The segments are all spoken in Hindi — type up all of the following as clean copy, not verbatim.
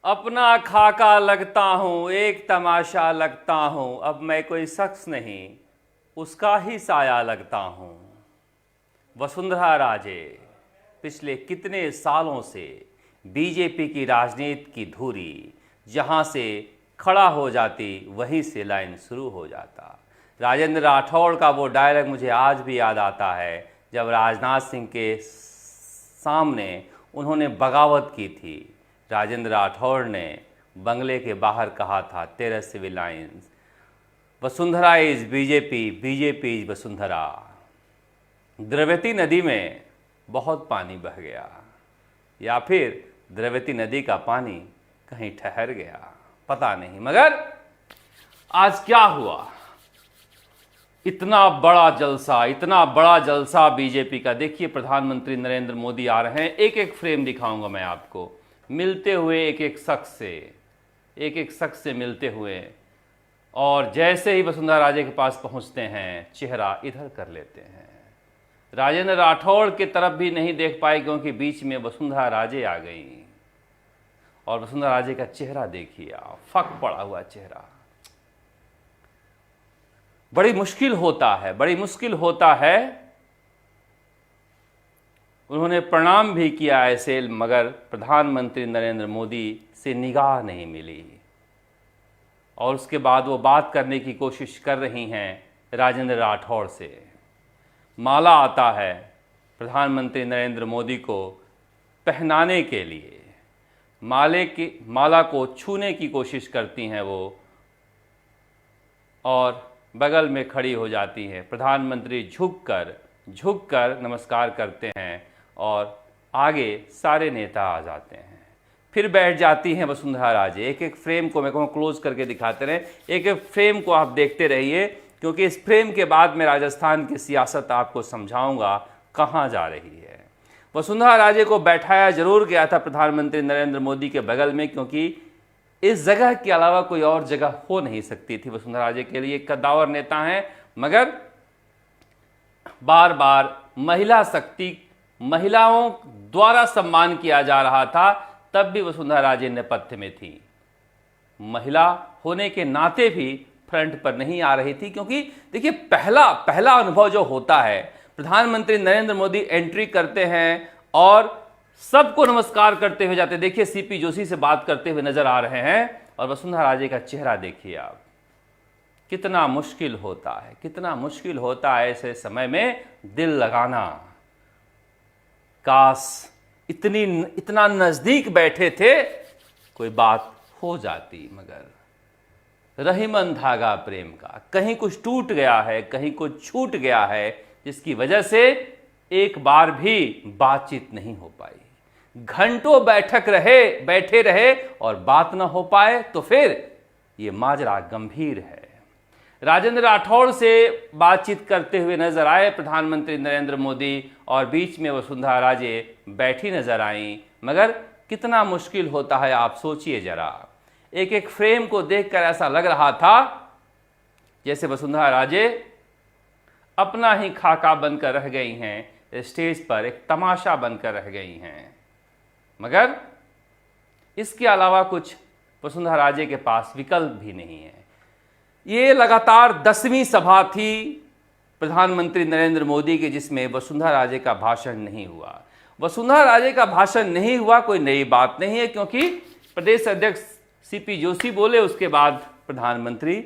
अपना खाका लगता हूँ, एक तमाशा लगता हूँ, अब मैं कोई शख्स नहीं उसका ही साया लगता हूँ। वसुंधरा राजे पिछले कितने सालों से बीजेपी की राजनीति की धुरी जहाँ से खड़ा हो जाती वहीं से लाइन शुरू हो जाता। राजेंद्र राठौड़ का वो डायलॉग मुझे आज भी याद आता है, जब राजनाथ सिंह के सामने उन्होंने बगावत की थी। राजेंद्र राठौड़ ने बंगले के बाहर कहा था, तेरह Civil Lines, Vasundhara is BJP, BJP is Vasundhara. Dravyavati नदी में बहुत पानी बह गया, या फिर द्रव्यवती नदी का पानी कहीं ठहर गया, पता नहीं। मगर आज क्या हुआ, इतना बड़ा जलसा, इतना बड़ा जलसा बीजेपी का। देखिए प्रधानमंत्री नरेंद्र मोदी आ रहे हैं, एक एक फ्रेम दिखाऊंगा मैं आपको, मिलते हुए एक एक शख्स से मिलते हुए, और जैसे ही वसुंधरा राजे के पास पहुंचते हैं चेहरा इधर कर लेते हैं। राजेंद्र राठौड़ की तरफ भी नहीं देख पाए क्योंकि बीच में वसुंधरा राजे आ गई, और वसुंधरा राजे का चेहरा देखिए आप, फक पड़ा हुआ चेहरा। बड़ी मुश्किल होता है। उन्होंने प्रणाम भी किया ऐसे, मगर प्रधानमंत्री नरेंद्र मोदी से निगाह नहीं मिली, और उसके बाद वो बात करने की कोशिश कर रही हैं राजेंद्र राठौड़ से। माला आता है प्रधानमंत्री नरेंद्र मोदी को पहनाने के लिए, माला को छूने की कोशिश करती हैं वो, और बगल में खड़ी हो जाती हैं। प्रधानमंत्री झुककर नमस्कार करते हैं, और आगे सारे नेता आ जाते हैं। फिर बैठ जाती हैं वसुंधरा राजे। एक एक फ्रेम को मैं कहूँ क्लोज करके दिखाते रहें, एक एक फ्रेम को आप देखते रहिए, क्योंकि इस फ्रेम के बाद मैं राजस्थान की सियासत आपको समझाऊंगा कहाँ जा रही है। वसुंधरा राजे को बैठाया जरूर गया था प्रधानमंत्री नरेंद्र मोदी के बगल में, क्योंकि इस जगह के अलावा कोई और जगह हो नहीं सकती थी वसुंधरा राजे के लिए। कद्दावर नेता हैं, मगर बार बार महिला शक्ति, महिलाओं द्वारा सम्मान किया जा रहा था, तब भी वसुंधरा राजे नेपथ्य में थी। महिला होने के नाते भी फ्रंट पर नहीं आ रही थी, क्योंकि देखिए पहला अनुभव जो होता है, प्रधानमंत्री नरेंद्र मोदी एंट्री करते हैं और सबको नमस्कार करते हुए जाते। देखिए सीपी जोशी से बात करते हुए नजर आ रहे हैं, और वसुंधरा राजे का चेहरा देखिए आप, कितना मुश्किल होता है ऐसे समय में दिल लगाना। काश इतना नजदीक बैठे थे, कोई बात हो जाती, मगर रहीमन धागा प्रेम का, कहीं कुछ टूट गया है, कहीं कुछ छूट गया है, जिसकी वजह से एक बार भी बातचीत नहीं हो पाई। घंटों बैठे रहे और बात ना हो पाए, तो फिर ये माजरा गंभीर है। राजेंद्र राठौड़ से बातचीत करते हुए नजर आए प्रधानमंत्री नरेंद्र मोदी, और बीच में वसुंधरा राजे बैठी नजर आई। मगर कितना मुश्किल होता है आप सोचिए जरा। एक एक फ्रेम को देखकर ऐसा लग रहा था जैसे वसुंधरा राजे अपना ही खाका बनकर रह गई हैं, स्टेज पर एक तमाशा बनकर रह गई हैं। मगर इसके अलावा कुछ वसुंधरा राजे के पास विकल्प भी नहीं है। ये लगातार 10वीं सभा थी प्रधानमंत्री नरेंद्र मोदी की, जिसमें वसुंधरा राजे का भाषण नहीं हुआ। वसुंधरा राजे का भाषण नहीं हुआ कोई नई बात नहीं है, क्योंकि प्रदेश अध्यक्ष सीपी जोशी बोले, उसके बाद प्रधानमंत्री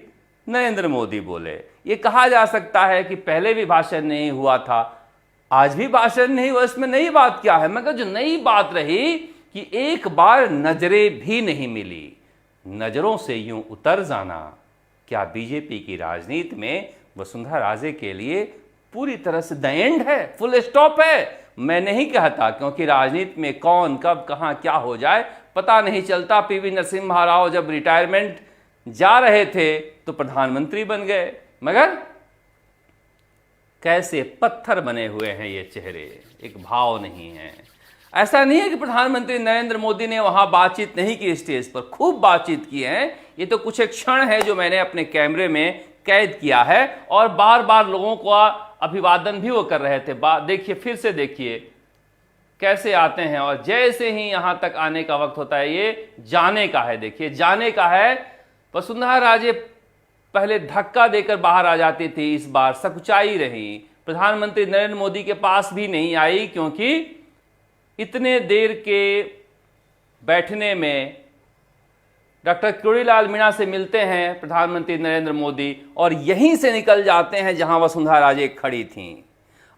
नरेंद्र मोदी बोले। ये कहा जा सकता है कि पहले भी भाषण नहीं हुआ था, आज भी भाषण नहीं हुआ, इसमें नई बात क्या है। मगर जो नई बात रही कि एक बार नजरें भी नहीं मिली, नजरों से यूं उतर जाना, क्या बीजेपी की राजनीति में वसुंधरा राजे के लिए पूरी तरह से द एंड है, फुल स्टॉप है? मैं नहीं कहता, क्योंकि राजनीति में कौन कब कहां क्या हो जाए पता नहीं चलता। पीवी नरसिम्हा राव जब रिटायरमेंट जा रहे थे तो प्रधानमंत्री बन गए, मगर कैसे पत्थर बने हुए हैं ये चेहरे, एक भाव नहीं है। ऐसा नहीं है कि प्रधानमंत्री नरेंद्र मोदी ने वहां बातचीत नहीं की, स्टेज पर खूब बातचीत की है। ये तो कुछ एक क्षण है जो मैंने अपने कैमरे में कैद किया है, और बार बार लोगों का अभिवादन भी वो कर रहे थे। देखिए, फिर से देखिए, कैसे आते हैं, और जैसे ही यहां तक आने का वक्त होता है, ये जाने का है। देखिए, जाने का है। वसुंधरा राजे पहले धक्का देकर बाहर आ जाती थी, इस बार सकुचाई रही। प्रधानमंत्री नरेंद्र मोदी के पास भी नहीं आई, क्योंकि इतने देर के बैठने में डॉक्टर किरोड़ीलाल मीणा से मिलते हैं प्रधानमंत्री नरेंद्र मोदी, और यहीं से निकल जाते हैं जहां वसुंधरा राजे खड़ी थीं,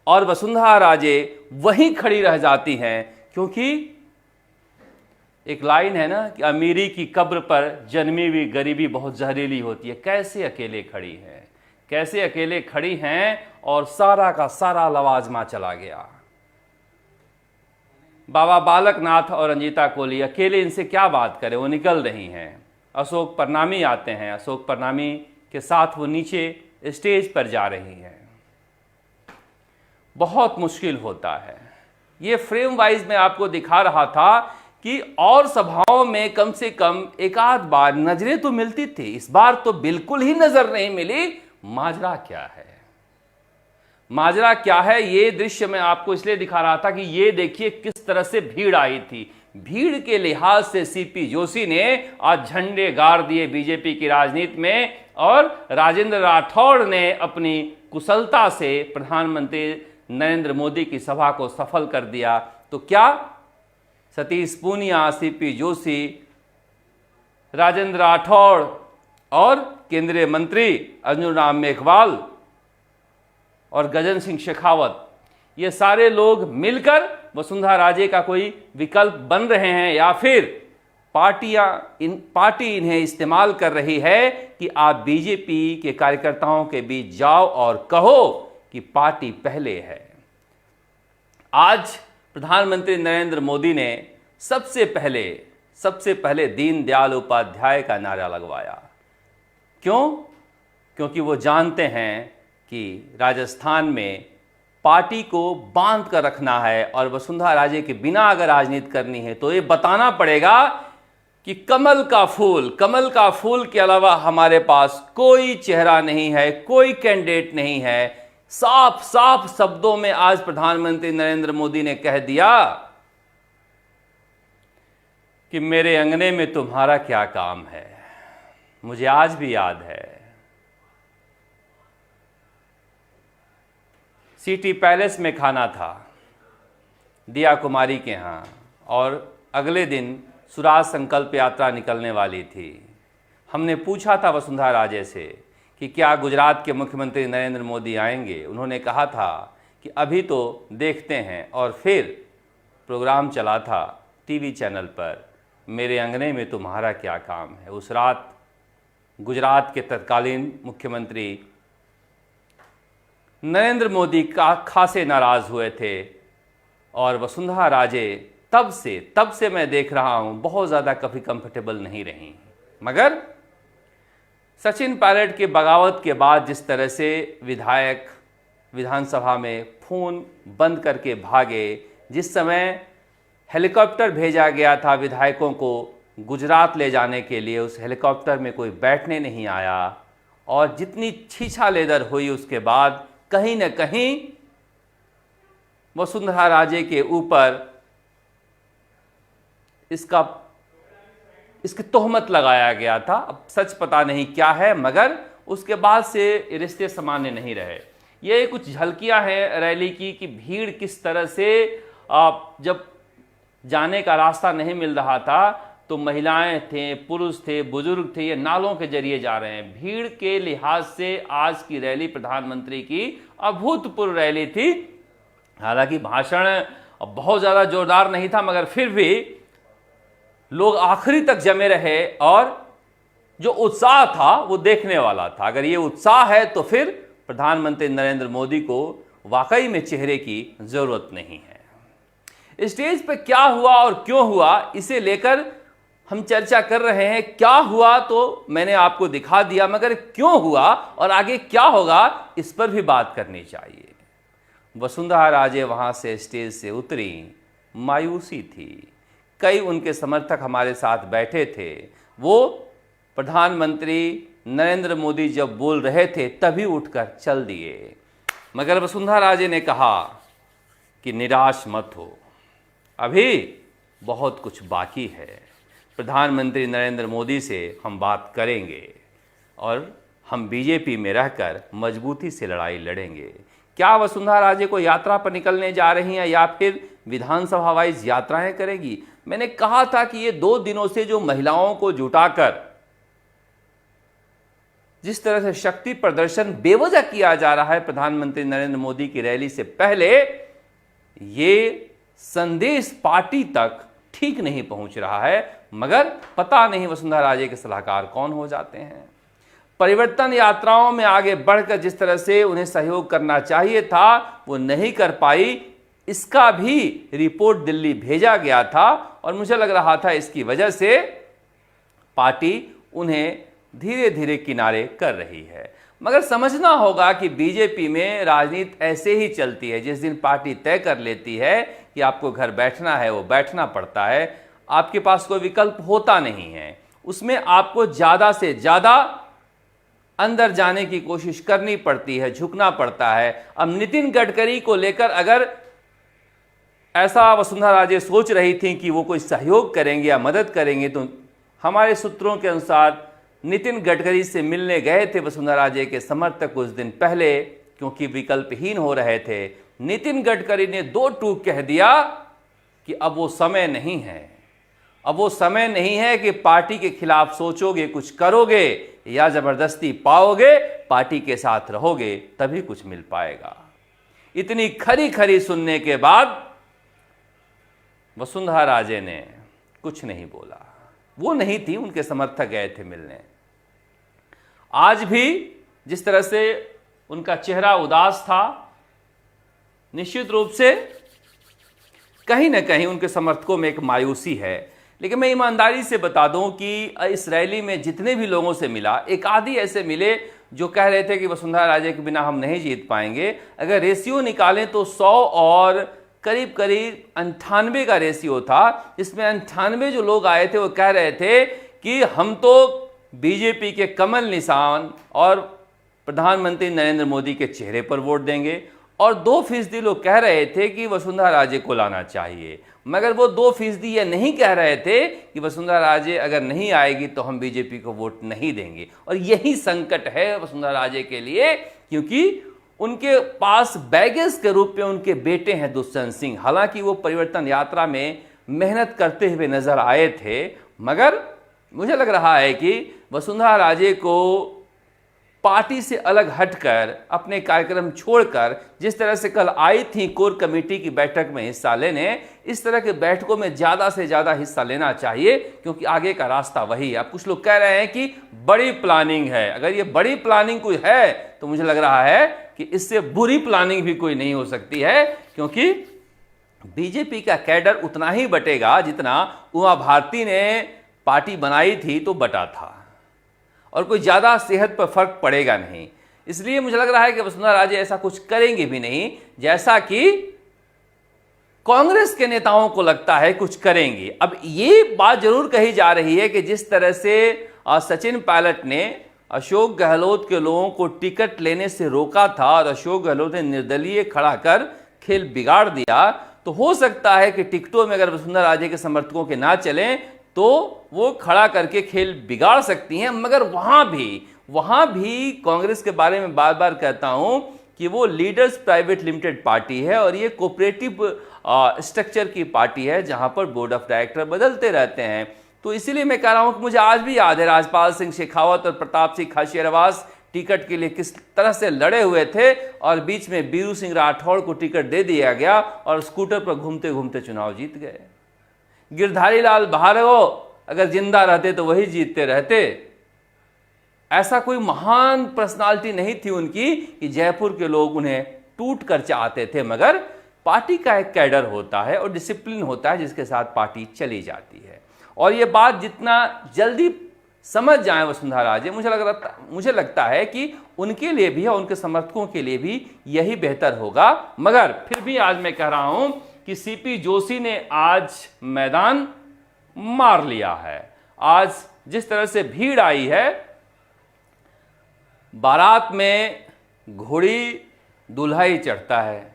और वसुंधरा राजे वहीं खड़ी रह जाती हैं। क्योंकि एक लाइन है ना कि अमीरी की कब्र पर जन्मी हुई गरीबी बहुत जहरीली होती है। कैसे अकेले खड़ी हैं, कैसे अकेले खड़ी हैं, और सारा का सारा लवाजमा चला गया। बाबा बालकनाथ और रंजीता कोली अकेले इनसे क्या बात करें, वो निकल रही हैं। अशोक परनामी आते हैं, अशोक परनामी के साथ वो नीचे स्टेज पर जा रही हैं। बहुत मुश्किल होता है। ये फ्रेम वाइज मैं आपको दिखा रहा था कि और सभाओं में कम से कम एक आध बार नजरें तो मिलती थी, इस बार तो बिल्कुल ही नजर नहीं मिली। माजरा क्या है, माजरा क्या है, ये दृश्य मैं आपको इसलिए दिखा रहा था कि ये देखिए किस तरह से भीड़ आई थी। भीड़ के लिहाज से सीपी जोशी ने आज झंडे गाड़ दिए बीजेपी की राजनीति में, और राजेंद्र राठौड़ ने अपनी कुशलता से प्रधानमंत्री नरेंद्र मोदी की सभा को सफल कर दिया। तो क्या सतीश पूनिया, सीपी जोशी, राजेंद्र राठौड़ और केंद्रीय मंत्री अर्जुन राम मेघवाल और गजेंद्र सिंह शेखावत, ये सारे लोग मिलकर वसुंधरा राजे का कोई विकल्प बन रहे हैं, या फिर पार्टी इन्हें इस्तेमाल कर रही है कि आप बीजेपी के कार्यकर्ताओं के बीच जाओ और कहो कि पार्टी पहले है। आज प्रधानमंत्री नरेंद्र मोदी ने सबसे पहले दीनदयाल उपाध्याय का नारा लगवाया। क्यों? क्योंकि वो जानते हैं कि राजस्थान में पार्टी को बांध कर रखना है, और वसुंधरा राजे के बिना अगर राजनीति करनी है तो ये बताना पड़ेगा कि कमल का फूल के अलावा हमारे पास कोई चेहरा नहीं है, कोई कैंडिडेट नहीं है। साफ साफ शब्दों में आज प्रधानमंत्री नरेंद्र मोदी ने कह दिया कि मेरे अंगने में तुम्हारा क्या काम है। मुझे आज भी याद है, सिटी पैलेस में खाना था दिया कुमारी के यहाँ, और अगले दिन स्वराज संकल्प यात्रा निकलने वाली थी। हमने पूछा था वसुंधरा राजे से कि क्या गुजरात के मुख्यमंत्री नरेंद्र मोदी आएंगे। उन्होंने कहा था कि अभी तो देखते हैं, और फिर प्रोग्राम चला था टीवी चैनल पर, मेरे अंगने में तुम्हारा क्या काम है। उस रात गुजरात के तत्कालीन मुख्यमंत्री नरेंद्र मोदी का खासे नाराज हुए थे, और वसुंधरा राजे तब से मैं देख रहा हूं बहुत ज़्यादा कभी कंफर्टेबल नहीं रही। मगर सचिन पायलट के बगावत के बाद जिस तरह से विधायक विधानसभा में फोन बंद करके भागे, जिस समय हेलीकॉप्टर भेजा गया था विधायकों को गुजरात ले जाने के लिए, उस हेलीकॉप्टर में कोई बैठने नहीं आया, और जितनी छीछा लेदर हुई उसके बाद कहीं न कहीं वसुंधरा राजे के ऊपर इसकी तोहमत लगाया गया था। अब सच पता नहीं क्या है, मगर उसके बाद से रिश्ते सामान्य नहीं रहे। ये कुछ झलकियां हैं रैली की कि भीड़ किस तरह से जब जाने का रास्ता नहीं मिल रहा था तो महिलाएं थे, पुरुष थे, बुजुर्ग थे, ये नालों के जरिए जा रहे हैं। भीड़ के लिहाज से आज की रैली प्रधानमंत्री की अभूतपूर्व रैली थी। हालांकि भाषण बहुत ज़्यादा जोरदार नहीं था, मगर फिर भी लोग आखिरी तक जमे रहे, और जो उत्साह था वो देखने वाला था। अगर ये उत्साह है तो फिर प्रधानमंत्री नरेंद्र मोदी को वाकई में चेहरे की जरूरत नहीं है। स्टेज पे क्या हुआ और क्यों हुआ, इसे लेकर हम चर्चा कर रहे हैं। क्या हुआ तो मैंने आपको दिखा दिया, मगर क्यों हुआ और आगे क्या होगा इस पर भी बात करनी चाहिए। वसुंधरा राजे वहां से स्टेज से उतरी, मायूसी थी। कई उनके समर्थक हमारे साथ बैठे थे, वो प्रधानमंत्री नरेंद्र मोदी जब बोल रहे थे तभी उठकर चल दिए। मगर वसुंधरा राजे ने कहा कि निराश मत हो, अभी बहुत कुछ बाकी है। प्रधानमंत्री नरेंद्र मोदी से हम बात करेंगे और हम बीजेपी में रहकर मजबूती से लड़ाई लड़ेंगे। क्या वसुंधरा राजे को यात्रा पर निकलने जा रही हैं या फिर विधानसभा वाइज यात्राएं करेंगी? मैंने कहा था कि ये 2 दिनों से जो महिलाओं को जुटाकर जिस तरह से शक्ति प्रदर्शन बेवजह किया जा रहा है प्रधानमंत्री नरेंद्र मोदी की रैली से पहले, ये संदेश पार्टी तक ठीक नहीं पहुंच रहा है। मगर पता नहीं वसुंधरा राजे के सलाहकार कौन हो जाते हैं। परिवर्तन यात्राओं में आगे बढ़कर जिस तरह से उन्हें सहयोग करना चाहिए था वो नहीं कर पाई, इसका भी रिपोर्ट दिल्ली भेजा गया था और मुझे लग रहा था इसकी वजह से पार्टी उन्हें धीरे धीरे किनारे कर रही है। मगर समझना होगा कि बीजेपी में राजनीति ऐसे ही चलती है। जिस दिन पार्टी तय कर लेती है कि आपको घर बैठना है वो बैठना पड़ता है, आपके पास कोई विकल्प होता नहीं है। उसमें आपको ज़्यादा से ज़्यादा अंदर जाने की कोशिश करनी पड़ती है, झुकना पड़ता है। अब नितिन गडकरी को लेकर अगर ऐसा वसुंधरा राजे सोच रही थी कि वो कोई सहयोग करेंगे या मदद करेंगे, तो हमारे सूत्रों के अनुसार नितिन गडकरी से मिलने गए थे वसुंधरा राजे के समर्थक कुछ दिन पहले, क्योंकि विकल्पहीन हो रहे थे। नितिन गडकरी ने 2 टूक कह दिया कि अब वो समय नहीं है, अब वो समय नहीं है कि पार्टी के खिलाफ सोचोगे, कुछ करोगे या जबरदस्ती पाओगे, पार्टी के साथ रहोगे तभी कुछ मिल पाएगा। इतनी खरी खरी सुनने के बाद वसुंधरा राजे ने कुछ नहीं बोला। वो नहीं थी, उनके समर्थक गए थे मिलने। आज भी जिस तरह से उनका चेहरा उदास था, निश्चित रूप से कहीं ना कहीं उनके समर्थकों में एक मायूसी है। लेकिन मैं ईमानदारी से बता दूं कि इस रैली में जितने भी लोगों से मिला, एक आधी ऐसे मिले जो कह रहे थे कि वसुंधरा राजे के बिना हम नहीं जीत पाएंगे। अगर रेशियो निकालें तो 100 और करीब करीब 98 का रेशियो था। इसमें 98 जो लोग आए थे वो कह रहे थे कि हम तो बीजेपी के कमल निशान और प्रधानमंत्री नरेंद्र मोदी के चेहरे पर वोट देंगे, और 2% लोग कह रहे थे कि वसुंधरा राजे को लाना चाहिए। मगर वो 2% ये नहीं कह रहे थे कि वसुंधरा राजे अगर नहीं आएगी तो हम बीजेपी को वोट नहीं देंगे। और यही संकट है वसुंधरा राजे के लिए, क्योंकि उनके पास बैगेज के रूप में उनके बेटे हैं दुष्यंत सिंह। हालांकि वो परिवर्तन यात्रा में मेहनत करते हुए नजर आए थे, मगर मुझे लग रहा है कि वसुंधरा राजे को पार्टी से अलग हटकर, अपने कार्यक्रम छोड़कर, जिस तरह से कल आई थी कोर कमेटी की बैठक में हिस्सा लेने, इस तरह के बैठकों में ज़्यादा से ज़्यादा हिस्सा लेना चाहिए, क्योंकि आगे का रास्ता वही है। अब कुछ लोग कह रहे हैं कि बड़ी प्लानिंग है। अगर ये बड़ी प्लानिंग कोई है तो मुझे लग रहा है कि इससे बुरी प्लानिंग भी कोई नहीं हो सकती है, क्योंकि बीजेपी का कैडर उतना ही बटेगा जितना उमा भारती ने पार्टी बनाई थी तो बटा था, और कोई ज़्यादा सेहत पर फर्क पड़ेगा नहीं। इसलिए मुझे लग रहा है कि वसुंधरा राजे ऐसा कुछ करेंगे भी नहीं, जैसा कि कांग्रेस के नेताओं को लगता है कुछ करेंगी। अब ये बात जरूर कही जा रही है कि जिस तरह से सचिन पायलट ने अशोक गहलोत के लोगों को टिकट लेने से रोका था और अशोक गहलोत ने निर्दलीय खड़ा कर खेल बिगाड़ दिया, तो हो सकता है कि टिकटों में अगर वसुंधरा राजे के समर्थकों के ना चलें तो वो खड़ा करके खेल बिगाड़ सकती हैं। मगर वहां भी कांग्रेस के बारे में बार बार कहता हूं कि वो लीडर्स प्राइवेट लिमिटेड पार्टी है और ये कोऑपरेटिव स्ट्रक्चर की पार्टी है, जहां पर बोर्ड ऑफ डायरेक्टर बदलते रहते हैं। तो इसीलिए मैं कह रहा हूं कि मुझे आज भी याद है राजपाल सिंह शेखावत और प्रताप सिंह खाचरियावास टिकट के लिए किस तरह से लड़े हुए थे, और बीच में बीरू सिंह राठौड़ को टिकट दे दिया गया और स्कूटर पर घूमते घूमते चुनाव जीत गए। गिरधारी लाल भार्गव अगर जिंदा रहते तो वही जीतते रहते। ऐसा कोई महान पर्सनालिटी नहीं थी उनकी कि जयपुर के लोग उन्हें टूट कर चाहते थे, मगर पार्टी का एक कैडर होता है और डिसिप्लिन होता है जिसके साथ पार्टी चली जाती है। और ये बात जितना जल्दी समझ जाए वसुंधरा राजे, मुझे लगता है कि उनके लिए भी और उनके समर्थकों के लिए भी यही बेहतर होगा। मगर फिर भी आज मैं कह रहा हूं कि सीपी जोशी ने आज मैदान मार लिया है। आज जिस तरह से भीड़ आई है, बारात में घोड़ी दूल्हा ही चढ़ता है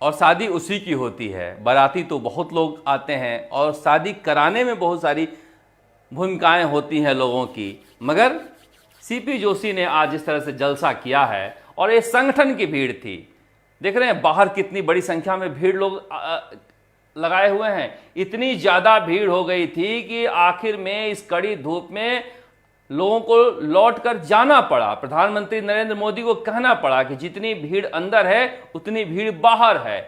और शादी उसी की होती है। बाराती तो बहुत लोग आते हैं और शादी कराने में बहुत सारी भूमिकाएं होती हैं लोगों की, मगर सीपी जोशी ने आज इस तरह से जलसा किया है और ये संगठन की भीड़ थी। देख रहे हैं बाहर कितनी बड़ी संख्या में भीड़ लोग लगाए हुए हैं। इतनी ज्यादा भीड़ हो गई थी कि आखिर में इस कड़ी धूप में लोगों को लौटकर जाना पड़ा। प्रधानमंत्री नरेंद्र मोदी को कहना पड़ा कि जितनी भीड़ अंदर है उतनी भीड़ बाहर है।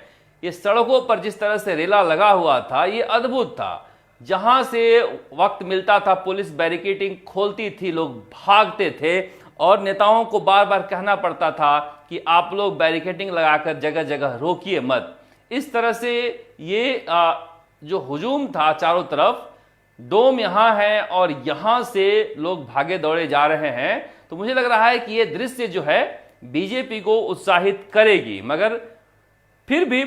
ये सड़कों पर जिस तरह से रेला लगा हुआ था ये अद्भुत था। जहां से वक्त मिलता था पुलिस बैरिकेडिंग खोलती थी, लोग भागते थे और नेताओं को बार बार कहना पड़ता था कि आप लोग बैरिकेडिंग लगाकर जगह जगह रोकिए मत। इस तरह से ये जो हुजूम था चारों तरफ, डोम यहां है और यहां से लोग भागे दौड़े जा रहे हैं। तो मुझे लग रहा है कि ये दृश्य जो है बीजेपी को उत्साहित करेगी, मगर फिर भी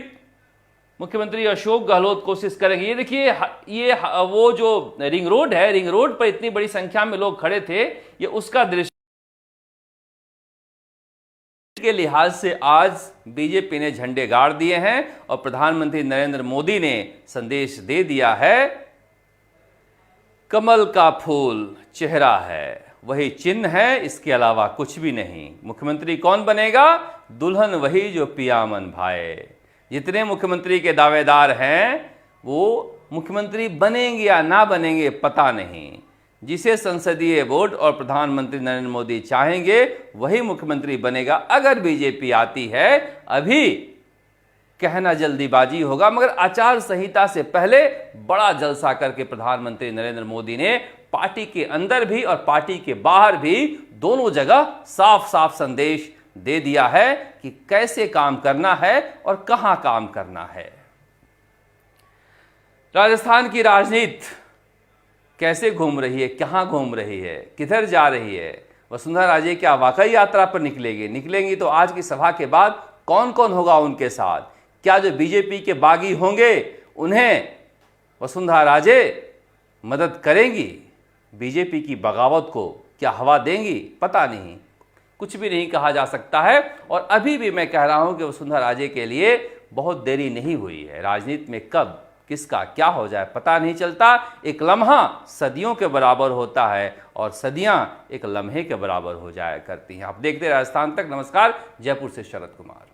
मुख्यमंत्री अशोक गहलोत कोशिश करेंगे। ये देखिए ये वो जो रिंग रोड है, रिंग रोड पर इतनी बड़ी संख्या में लोग खड़े थे, ये उसका दृश्य के लिहाज से आज बीजेपी ने झंडे गाड़ दिए हैं और प्रधानमंत्री नरेंद्र मोदी ने संदेश दे दिया है, कमल का फूल चेहरा है, वही चिन्ह है, इसके अलावा कुछ भी नहीं। मुख्यमंत्री कौन बनेगा? दुल्हन वही जो पिया मन भाए। जितने मुख्यमंत्री के दावेदार हैं वो मुख्यमंत्री बनेंगे या ना बनेंगे पता नहीं। जिसे संसदीय बोर्ड और प्रधानमंत्री नरेंद्र मोदी चाहेंगे वही मुख्यमंत्री बनेगा। अगर बीजेपी आती है, अभी कहना जल्दीबाजी होगा, मगर आचार संहिता से पहले बड़ा जलसा करके प्रधानमंत्री नरेंद्र मोदी ने पार्टी के अंदर भी और पार्टी के बाहर भी दोनों जगह साफ साफ संदेश दे दिया है कि कैसे काम करना है और कहां काम करना है। राजस्थान की राजनीति कैसे घूम रही है, कहां घूम रही है, किधर जा रही है? वसुंधरा राजे क्या वाकई यात्रा पर निकलेंगी तो आज की सभा के बाद कौन कौन होगा उनके साथ? क्या जो बीजेपी के बागी होंगे उन्हें वसुंधरा राजे मदद करेंगी? बीजेपी की बगावत को क्या हवा देंगी? पता नहीं, कुछ भी नहीं कहा जा सकता है। और अभी भी मैं कह रहा हूं कि वसुंधरा राजे के लिए बहुत देरी नहीं हुई है। राजनीति में कब किसका क्या हो जाए पता नहीं चलता। एक लम्हा सदियों के बराबर होता है और सदियां एक लम्हे के बराबर हो जाया करती हैं। आप देखते राजस्थान तक। नमस्कार, जयपुर से शरद कुमार।